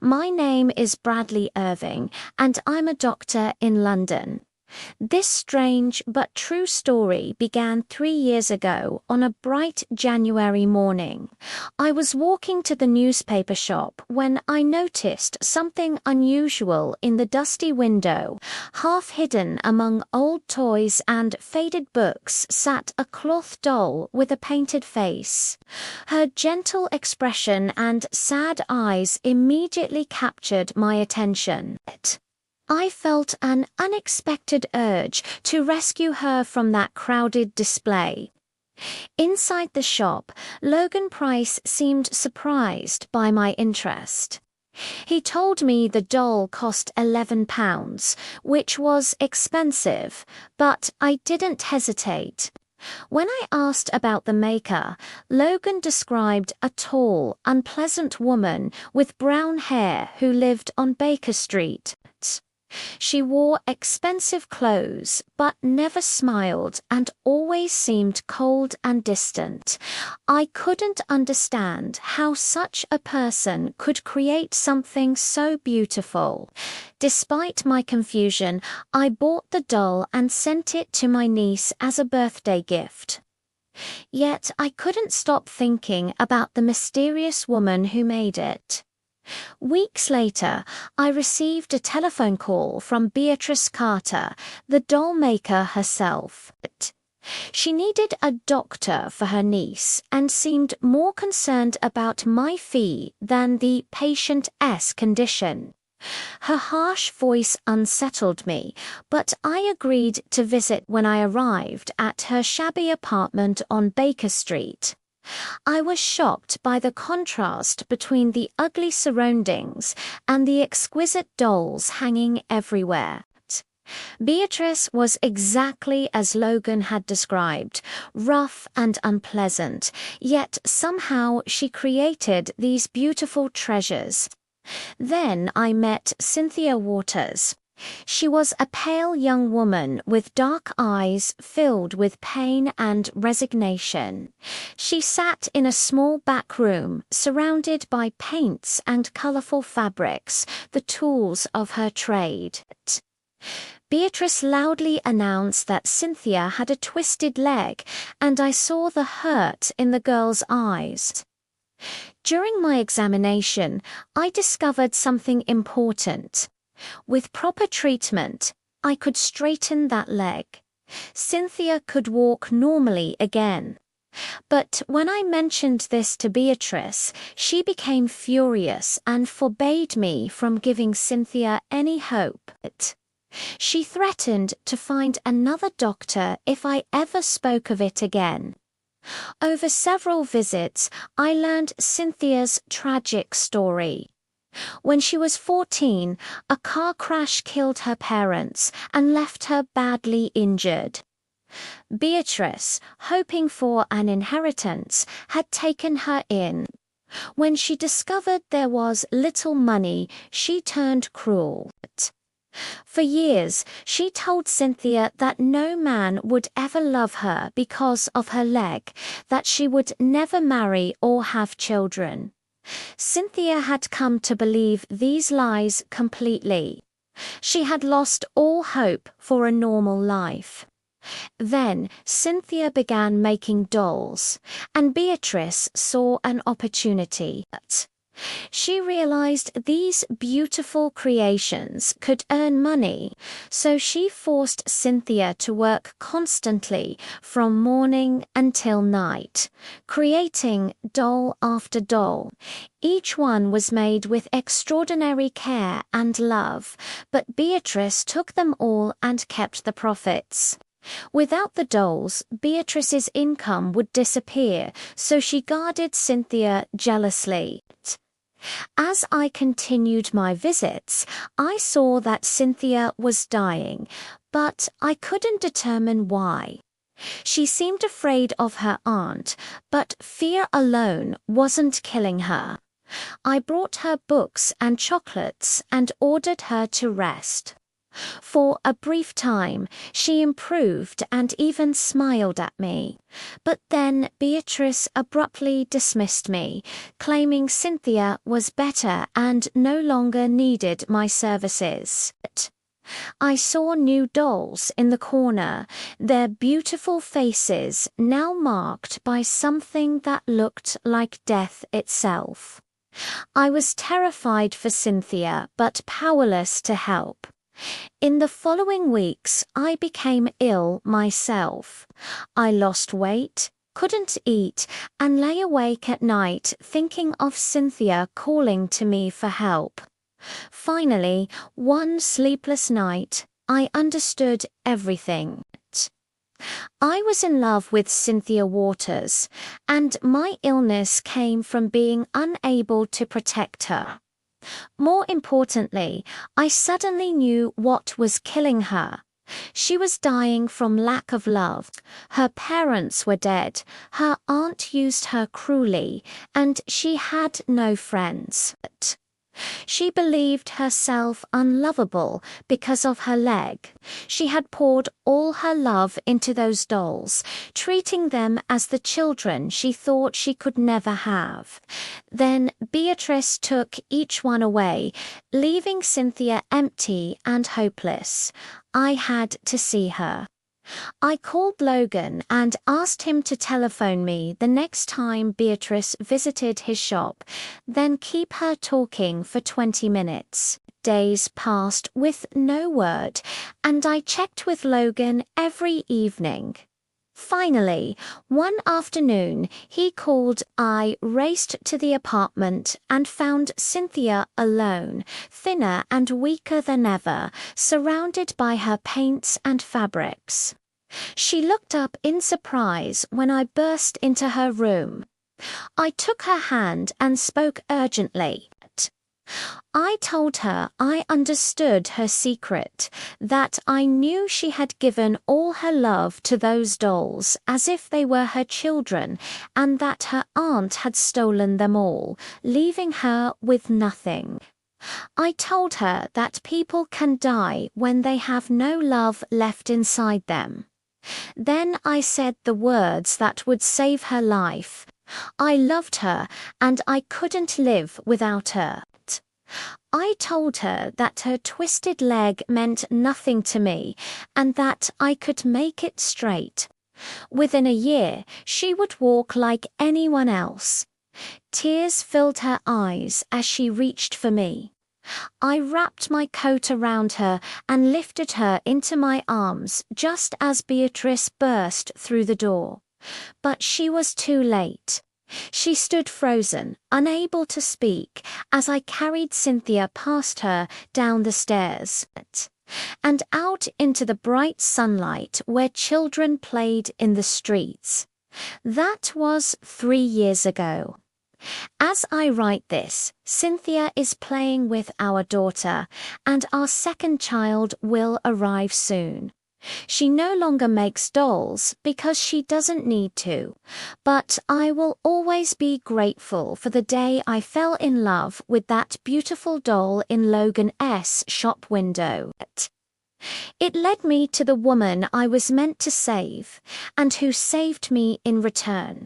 My name is Bradley Irving, and I'm a doctor in London. This strange but true story began 3 years ago on a bright January morning. I was walking to the newspaper shop when I noticed something unusual in the dusty window. Half hidden among old toys and faded books sat a cloth doll with a painted face. Her gentle expression and sad eyes immediately captured my attention. I felt an unexpected urge to rescue her from that crowded display. Inside the shop, Logan Price seemed surprised by my interest. He told me the doll cost £11, which was expensive, but I didn't hesitate. When I asked about the maker, Logan described a tall, unpleasant woman with brown hair who lived on Baker Street. She wore expensive clothes, but never smiled and always seemed cold and distant. I couldn't understand how such a person could create something so beautiful. Despite my confusion, I bought the doll and sent it to my niece as a birthday gift. Yet I couldn't stop thinking about the mysterious woman who made it. Weeks later, I received a telephone call from Beatrice Carter, the doll maker herself. She needed a doctor for her niece and seemed more concerned about my fee than the patient's condition. Her harsh voice unsettled me, but I agreed to visit when I arrived at her shabby apartment on Baker Street. I was shocked by the contrast between the ugly surroundings and the exquisite dolls hanging everywhere. Beatrice was exactly as Logan had described, rough and unpleasant, yet somehow she created these beautiful treasures. Then I met Cynthia Waters. She was a pale young woman with dark eyes filled with pain and resignation. She sat in a small back room, surrounded by paints and colourful fabrics, the tools of her trade. Beatrice loudly announced that Cynthia had a twisted leg, and I saw the hurt in the girl's eyes. During my examination, I discovered something important. With proper treatment, I could straighten that leg. Cynthia could walk normally again. But when I mentioned this to Beatrice, she became furious and forbade me from giving Cynthia any hope. She threatened to find another doctor if I ever spoke of it again. Over several visits, I learned Cynthia's tragic story. When she was 14, a car crash killed her parents and left her badly injured. Beatrice, hoping for an inheritance, had taken her in. When she discovered there was little money, she turned cruel. For years, she told Cynthia that no man would ever love her because of her leg, that she would never marry or have children. Cynthia had come to believe these lies completely. She had lost all hope for a normal life. Then Cynthia began making dolls, and Beatrice saw an opportunity. She realized these beautiful creations could earn money, so she forced Cynthia to work constantly from morning until night, creating doll after doll. Each one was made with extraordinary care and love, but Beatrice took them all and kept the profits. Without the dolls, Beatrice's income would disappear, so she guarded Cynthia jealously. As I continued my visits, I saw that Cynthia was dying, but I couldn't determine why. She seemed afraid of her aunt, but fear alone wasn't killing her. I brought her books and chocolates and ordered her to rest. For a brief time, she improved and even smiled at me. But then Beatrice abruptly dismissed me, claiming Cynthia was better and no longer needed my services. I saw new dolls in the corner, their beautiful faces now marked by something that looked like death itself. I was terrified for Cynthia, but powerless to help. In the following weeks, I became ill myself. I lost weight, couldn't eat, and lay awake at night thinking of Cynthia calling to me for help. Finally, one sleepless night, I understood everything. I was in love with Cynthia Waters, and my illness came from being unable to protect her. More importantly, I suddenly knew what was killing her. She was dying from lack of love. Her parents were dead, her aunt used her cruelly, and she had no friends. She believed herself unlovable because of her leg. She had poured all her love into those dolls, treating them as the children she thought she could never have. Then Beatrice took each one away, leaving Cynthia empty and hopeless. I had to see her. I called Logan and asked him to telephone me the next time Beatrice visited his shop, then keep her talking for 20 minutes. Days passed with no word, and I checked with Logan every evening. Finally, one afternoon, he called. I raced to the apartment and found Cynthia alone, thinner and weaker than ever, surrounded by her paints and fabrics. She looked up in surprise when I burst into her room. I took her hand and spoke urgently. I told her I understood her secret, that I knew she had given all her love to those dolls as if they were her children, and that her aunt had stolen them all, leaving her with nothing. I told her that people can die when they have no love left inside them. Then I said the words that would save her life. I loved her, and I couldn't live without her. I told her that her twisted leg meant nothing to me, and that I could make it straight. Within a year, she would walk like anyone else. Tears filled her eyes as she reached for me. I wrapped my coat around her and lifted her into my arms just as Beatrice burst through the door. But she was too late. She stood frozen, unable to speak, as I carried Cynthia past her down the stairs and out into the bright sunlight where children played in the streets. That was 3 years ago. As I write this, Cynthia is playing with our daughter, and our second child will arrive soon. She no longer makes dolls because she doesn't need to, but I will always be grateful for the day I fell in love with that beautiful doll in Logan's shop window. It led me to the woman I was meant to save, and who saved me in return.